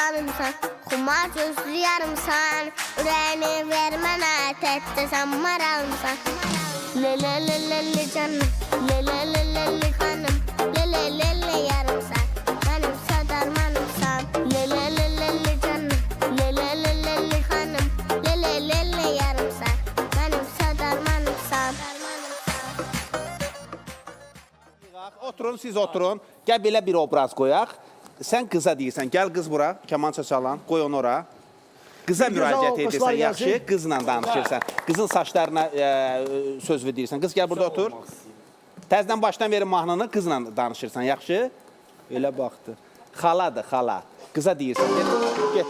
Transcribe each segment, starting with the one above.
canımsan, xumar gözlü yarımsan, ürəyini vermənə, tətdə sən maralımsan. Lelelelele canım, lelelelele hanım, lelelele yarımsan, benim sadarmanımsan. Lelelelele canım, lelelelele hanım, lelelele yarımsan, benim sadarmanımsan. Oturun, siz oturun. Gəl belə bir obraz qoyaq. Sən qıza deyirsən, gəl qız bura, kamança çalan, qoy onu ora. Qıza müraciət edirsən, yaxşı, qızla danışırsan. Qızın saçlarına söz verirsən. Qız gəl burada otur. Təzdən başdan verin mahnını, qızla danışırsan, yaxşı. Elə baxdı. Xaladır, xala. Qıza deyirsən, get.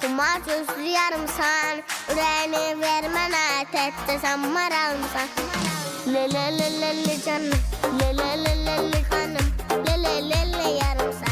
Xumar gözlü yarımsan, ürəyini vermənə, tətdə sən maralımsan. Lelelelele canım, lelelelele hanım, lelelele yarımsan.